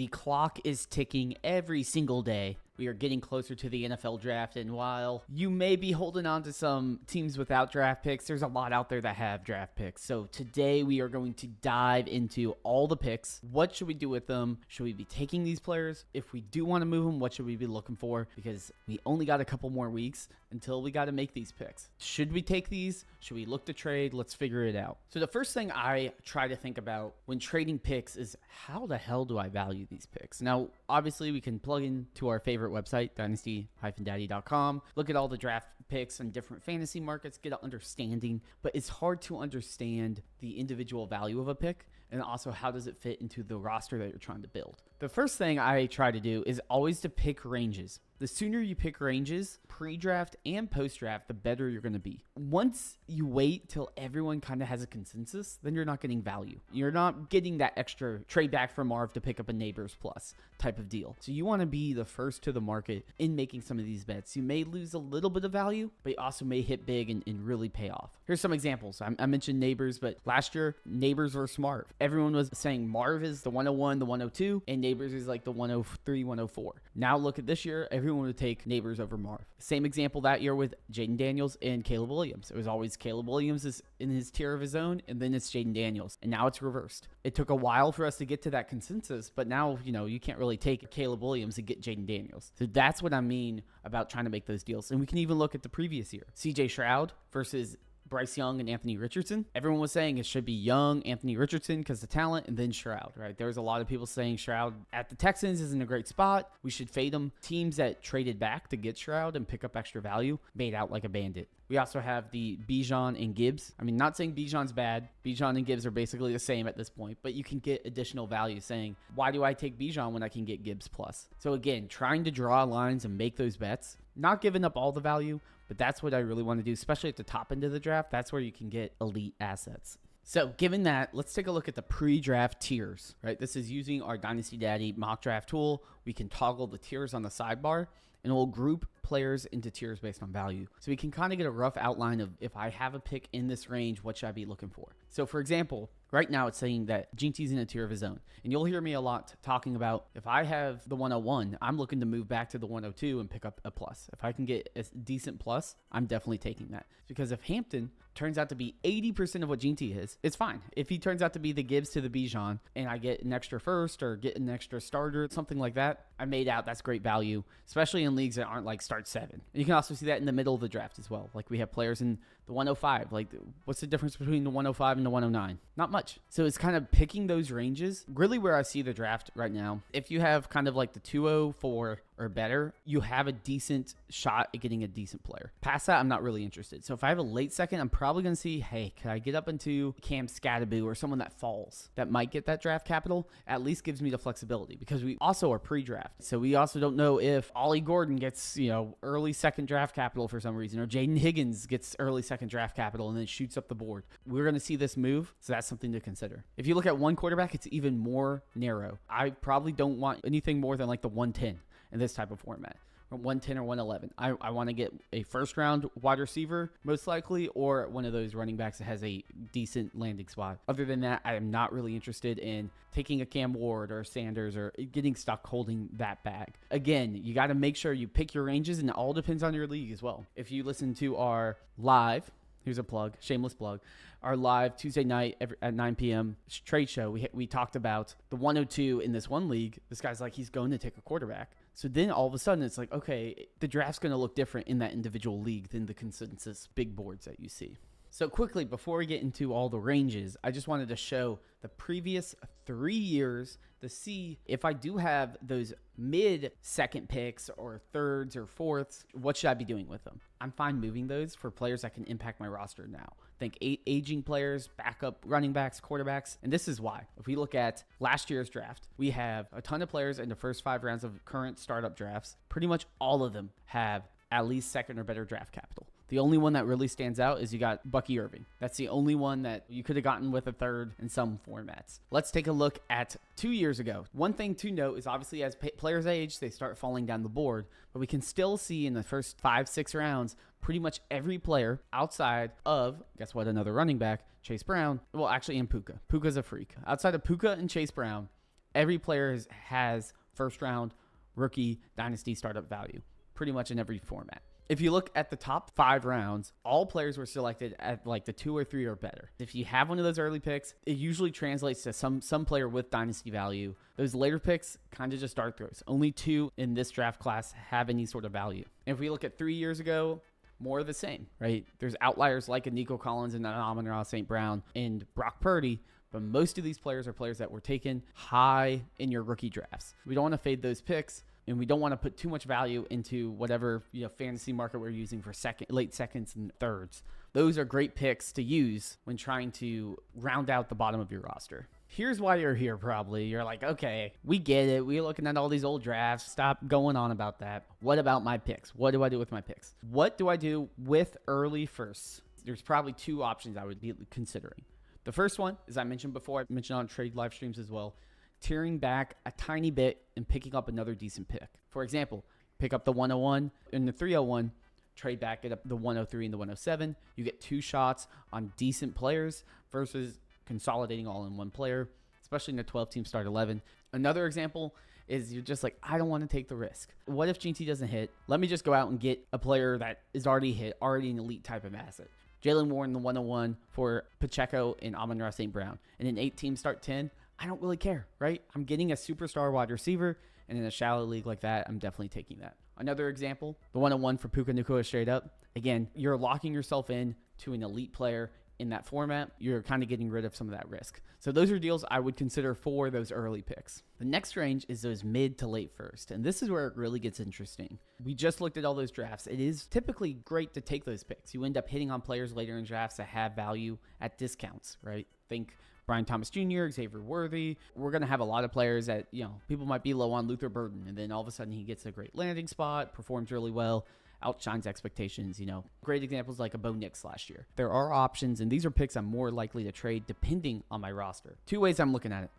The clock is ticking every single day. We are getting closer to the NFL draft, and while you may be holding on to some teams without draft picks, there's a lot out there that have draft picks. So today we are going to dive into all the picks. What should we do with them? Should we be taking these players? If we do want to move them, what should we be looking for? Because we only got a couple more weeks until we got to make these picks. Should we take these? Should we look to trade? Let's figure it out. So the first thing I try to think about when trading picks is how the hell do I value these picks? Now, obviously we can plug into our favorite website, Dynasty-Daddy.com, look at all the draft picks and different fantasy markets, get an understanding, but it's hard to understand the individual value of a pick and also how does it fit into the roster that you're trying to build. The first thing I try to do is always to pick ranges. The sooner you pick ranges, pre-draft and post-draft, the better you're going to be. Once you wait till everyone kind of has a consensus, then you're not getting value. You're not getting that extra trade back from Marv to pick up a Neighbors Plus type of deal. So you want to be the first to the market in making some of these bets. You may lose a little bit of value, but you also may hit big and really pay off. Here's some examples. I mentioned Neighbors, but last year, Neighbors versus Marv. Everyone was saying Marv is the 101, the 102, and Neighbors is like the 103, 104. Now look at this year, everyone would take Neighbors over Marv. Same example that year with Jaden Daniels and Caleb Williams. It was always Caleb Williams is in his tier of his own, and then it's Jaden Daniels. And now it's reversed. It took a while for us to get to that consensus, but now, you can't really take Caleb Williams and get Jaden Daniels. So that's what I mean about trying to make those deals. And we can even look at the previous year. CJ Stroud versus Bryce Young and Anthony Richardson. Everyone was saying it should be Young, Anthony Richardson because of talent, and then Stroud, right? There was a lot of people saying Stroud at the Texans is in a great spot. We should fade him. Teams that traded back to get Stroud and pick up extra value made out like a bandit. We also have the Bijan and Gibbs. I mean, not saying Bijan's bad. Bijan and Gibbs are basically the same at this point, but you can get additional value saying, why do I take Bijan when I can get Gibbs plus? So again, trying to draw lines and make those bets, not giving up all the value, but that's what I really want to do, especially at the top end of the draft. That's where you can get elite assets. So given that, let's take a look at the pre-draft tiers, right? This is using our Dynasty Daddy mock draft tool. We can toggle the tiers on the sidebar and we'll group players into tiers based on value. So we can kind of get a rough outline of if I have a pick in this range, what should I be looking for? So for example, right now it's saying that Jinty's in a tier of his own. And you'll hear me a lot talking about if I have the 101, I'm looking to move back to the 102 and pick up a plus. If I can get a decent plus, I'm definitely taking that. Because if Hampton turns out to be 80% of what Jinty is, it's fine. If he turns out to be the Gibbs to the Bijan and I get an extra first or get an extra starter, something like that, I made out. That's great value, especially in leagues that aren't like start 7. And you can also see that in the middle of the draft as well. Like we have players in the 105. Like what's the difference between the 105 and the 109? Not much. So it's kind of picking those ranges. Really where I see the draft right now, if you have kind of like the 204 or better, you have a decent shot at getting a decent player. Past that, I'm not really interested. So if I have a late second, I'm probably going to see, hey, can I get up into Cam Scattaboo or someone that falls that might get that draft capital? At least gives me the flexibility because we also are pre-draft. So we also don't know if Ollie Gordon gets, early second draft capital for some reason, or Jaden Higgins gets early second draft capital and then shoots up the board. We're going to see this move. So that's something to consider. If you look at one quarterback, it's even more narrow. I probably don't want anything more than like the 110 in this type of format. 110 or 111. I want to get a first round wide receiver, most likely, or one of those running backs that has a decent landing spot. Other than that, I am not really interested in taking a Cam Ward or Sanders or getting stuck holding that bag. Again, you got to make sure you pick your ranges, and it all depends on your league as well. If you listen to our live, here's a plug, shameless plug, our live Tuesday night at 9 p.m. trade show, we talked about the 102 in this one league. This guy's like, he's going to take a quarterback. So then all of a sudden it's like, okay, the draft's going to look different in that individual league than the consensus big boards that you see. So quickly, before we get into all the ranges, I just wanted to show the previous 3 years to see if I do have those mid-second picks or thirds or fourths, what should I be doing with them? I'm fine moving those for players that can impact my roster now. Think aging players, backup running backs, quarterbacks, and this is why. If we look at last year's draft, we have a ton of players in the first 5 rounds of current startup drafts. Pretty much all of them have at least second or better draft capital. The only one that really stands out is you got Bucky Irving. That's the only one that you could have gotten with a third in some formats. Let's take a look at 2 years ago. One thing to note is obviously as players age, they start falling down the board, but we can still see in the first 5-6 rounds, pretty much every player outside of, guess what, another running back, Chase Brown. Well, actually, and Puka. Puka's a freak. Outside of Puka and Chase Brown, Every player has first round, rookie, dynasty, startup value, pretty much in every format. If you look at the top 5 rounds, all players were selected at like the 2 or 3 or better. If you have one of those early picks, it usually translates to some player with dynasty value. Those later picks kind of just dart throws. Only 2 in this draft class have any sort of value. And if we look at 3 years ago, more of the same, right? There's outliers like a Nico Collins and an Amon-Ra St. Brown and Brock Purdy, but most of these players are players that were taken high in your rookie drafts. We don't want to fade those picks. And we don't want to put too much value into whatever fantasy market we're using for late seconds and thirds. Those are great picks to use when trying to round out the bottom of your roster. Here's why you're here probably. You're like, okay, we get it. We're looking at all these old drafts. Stop going on about that. What about my picks? What do I do with my picks? What do I do with early firsts? There's probably 2 options I would be considering. The first one, as I mentioned before, I mentioned on trade live streams as well, tearing back a tiny bit and picking up another decent pick. For example, pick up the 101 and the 301, trade back, get up the 103 and the 107. You get 2 shots on decent players versus consolidating all in one player, especially in the 12-team start 11. Another example is you're just like, I don't want to take the risk. What if GT doesn't hit? Let me just go out and get a player that is already hit, already an elite type of asset. Jalen Warren, the 101 for Pacheco and Amon-Ra St. Brown. In an 8-team start 10, I don't really care, right? I'm getting a superstar wide receiver, and in a shallow league like that, I'm definitely taking that. Another example, the 101 for Puka Nacua straight up. Again, you're locking yourself in to an elite player in that format. You're kind of getting rid of some of that risk. So those are deals I would consider for those early picks. The next range is those mid to late first, and this is where it really gets interesting. We just looked at all those drafts. It is typically great to take those picks. You end up hitting on players later in drafts that have value at discounts, right? Think Brian Thomas Jr., Xavier Worthy. We're going to have a lot of players that, people might be low on Luther Burden, and then all of a sudden he gets a great landing spot, performs really well, outshines expectations. Great examples like a Bo Nix last year. There are options, and these are picks I'm more likely to trade depending on my roster. 2 ways I'm looking at it.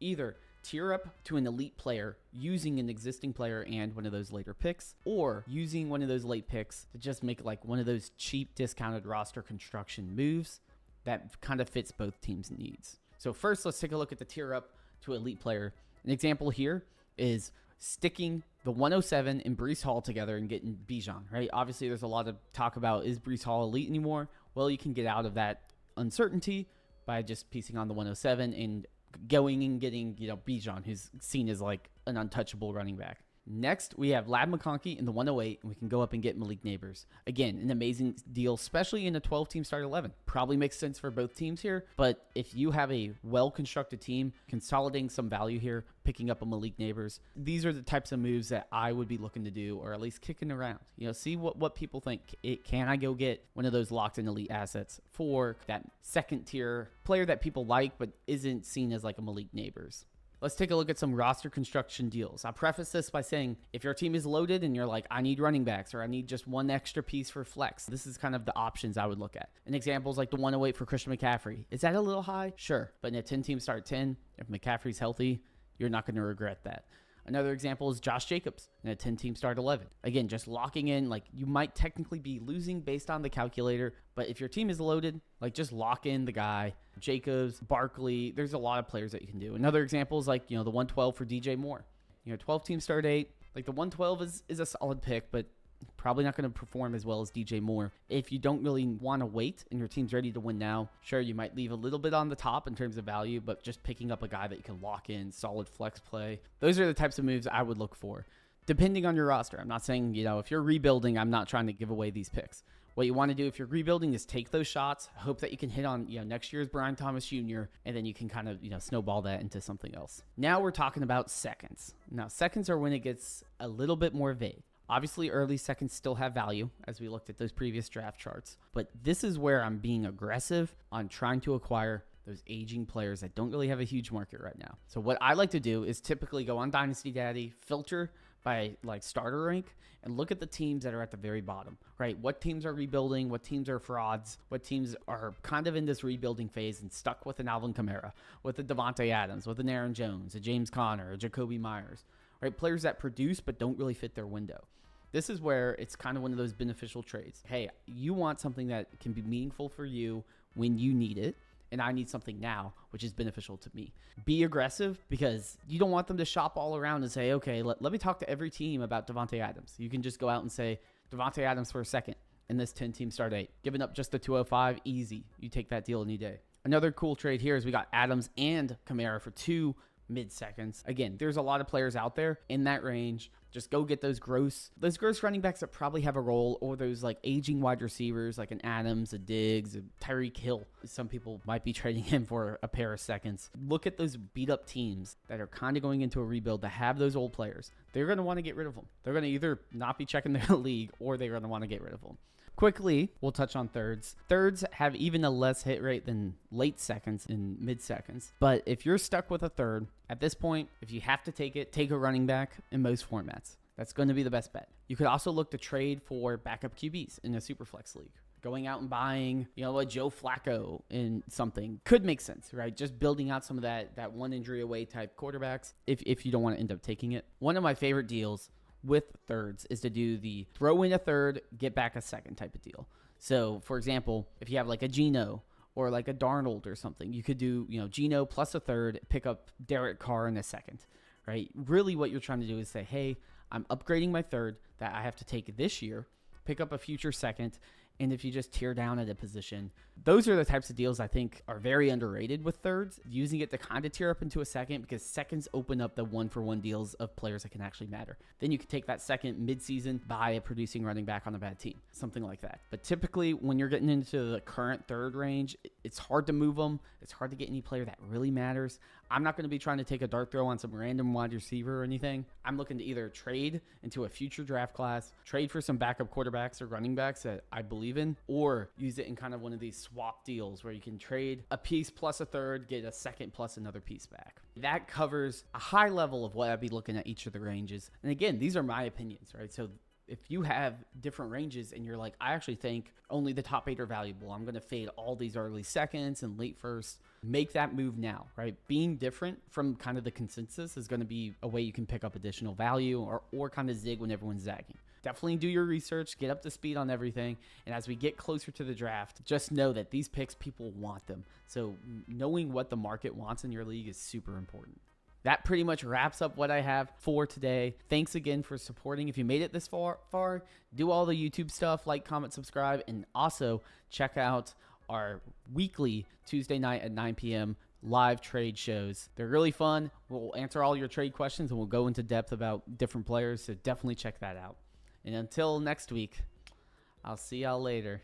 Either tier up to an elite player using an existing player and one of those later picks, or using one of those late picks to just make like one of those cheap discounted roster construction moves that kind of fits both teams' needs. So first, let's take a look at the tier up to elite player. An example here is sticking the 107 and Breece Hall together and getting Bijan, right? Obviously, there's a lot of talk about, is Breece Hall elite anymore? Well, you can get out of that uncertainty by just piecing on the 107 and going and getting, Bijan, who's seen as like an untouchable running back. Next, we have Lab McConkey in the 108, and we can go up and get Malik Neighbors. Again, an amazing deal, especially in a 12-team start 11. Probably makes sense for both teams here, but if you have a well-constructed team, consolidating some value here, picking up a Malik Neighbors, these are the types of moves that I would be looking to do, or at least kicking around. See what people think. Can I go get one of those locked-in elite assets for that second-tier player that people like, but isn't seen as like a Malik Neighbors? Let's take a look at some roster construction deals. I'll preface this by saying, if your team is loaded and you're like, I need running backs, or I need just one extra piece for flex, this is kind of the options I would look at. An example is like the 108 for Christian McCaffrey. Is that a little high? Sure. But in a 10-team start 10, if McCaffrey's healthy, you're not going to regret that. Another example is Josh Jacobs in a 10-team start 11. Again, just locking in, like you might technically be losing based on the calculator, but if your team is loaded, like just lock in the guy. Jacobs, Barkley, there's a lot of players that you can do. Another example is like, the 112 for DJ Moore. 12-team start 8, like the 112 is a solid pick, but probably not going to perform as well as DJ Moore. If you don't really want to wait and your team's ready to win now, sure, you might leave a little bit on the top in terms of value, but just picking up a guy that you can lock in, solid flex play. Those are the types of moves I would look for, depending on your roster. I'm not saying, if you're rebuilding, I'm not trying to give away these picks. What you want to do if you're rebuilding is take those shots, hope that you can hit on, next year's Brian Thomas Jr., and then you can kind of, snowball that into something else. Now we're talking about seconds. Now, seconds are when it gets a little bit more vague. Obviously, early seconds still have value, as we looked at those previous draft charts. But this is where I'm being aggressive on trying to acquire those aging players that don't really have a huge market right now. So what I like to do is typically go on Dynasty Daddy, filter by like starter rank, and look at the teams that are at the very bottom, right? What teams are rebuilding? What teams are frauds? What teams are kind of in this rebuilding phase and stuck with an Alvin Kamara, with a Devontae Adams, with an Aaron Jones, a James Conner, a Jacoby Myers, right? Players that produce but don't really fit their window. This is where it's kind of one of those beneficial trades. Hey, you want something that can be meaningful for you when you need it, and I need something now, which is beneficial to me. Be aggressive, because you don't want them to shop all around and say, okay, let me talk to every team about Davante Adams. You can just go out and say, Davante Adams for a second in this 10-team start 8. Giving up just the 205, easy. You take that deal any day. Another cool trade here is we got Adams and Kamara for 2 mid-seconds. Again, there's a lot of players out there in that range. Just go get those gross running backs that probably have a role, or those like aging wide receivers like an Adams, a Diggs, a Tyreek Hill. Some people might be trading him for a pair of seconds. Look at those beat up teams that are kind of going into a rebuild that have those old players. They're going to want to get rid of them. They're going to either not be checking their league, or they're going to want to get rid of them. Quickly, we'll touch on thirds. Thirds have even a less hit rate than late seconds and mid seconds. But if you're stuck with a third, at this point, if you have to take it, take a running back in most formats. That's going to be the best bet. You could also look to trade for backup QBs in a Superflex league. Going out and buying, a Joe Flacco in something could make sense, right? Just building out some of that one injury away type quarterbacks if you don't want to end up taking it. One of my favorite deals with thirds is to do the throw in a third, get back a second type of deal. So, for example, if you have like a Geno or like a Darnold or something, you could do, Geno plus a third, pick up Derek Carr in a second, right? Really what you're trying to do is say, hey, I'm upgrading my third that I have to take this year, pick up a future second, and if you just tear down at a position, those are the types of deals I think are very underrated with thirds, using it to kind of tear up into a second, because seconds open up the 1-for-1 deals of players that can actually matter. Then you can take that second midseason, buy a producing running back on a bad team, something like that. But typically when you're getting into the current third range, it's hard to move them. It's hard to get any player that really matters. I'm not going to be trying to take a dart throw on some random wide receiver or anything. I'm looking to either trade into a future draft class, trade for some backup quarterbacks or running backs that I believe in, or use it in kind of one of these swap deals where you can trade a piece plus a third, get a second plus another piece back. That covers a high level of what I'd be looking at each of the ranges. And again, these are my opinions, right? So if you have different ranges and you're like, I actually think only the top 8 are valuable, I'm going to fade all these early seconds and late firsts, make that move now, right? Being different from kind of the consensus is going to be a way you can pick up additional value or kind of zig when everyone's zagging. Definitely do your research, get up to speed on everything. And as we get closer to the draft, just know that these picks, people want them. So knowing what the market wants in your league is super important. That pretty much wraps up what I have for today. Thanks again for supporting. If you made it this far, do all the YouTube stuff, like, comment, subscribe, and also check out our weekly Tuesday night at 9 p.m. live trade shows. They're really fun. We'll answer all your trade questions and we'll go into depth about different players. So definitely check that out. And until next week, I'll see y'all later.